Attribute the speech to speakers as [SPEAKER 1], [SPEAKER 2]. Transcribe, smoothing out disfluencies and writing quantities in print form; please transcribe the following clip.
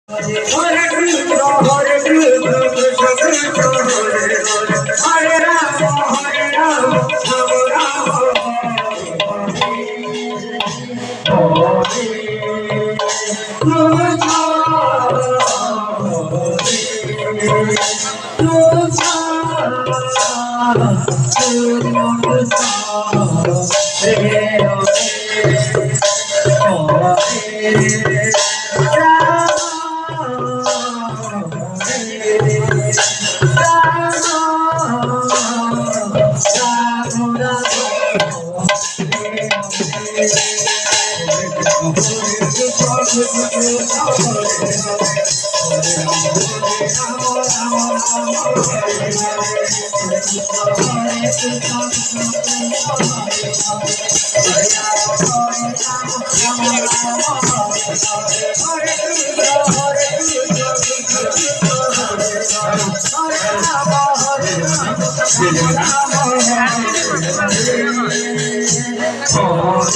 [SPEAKER 1] Hare Krishna, Hare Krishna, Krishna Krishna, Hare Hare, Hare Rama, Hare Rama, Rama Rama, Hare Rama, Hare Rama,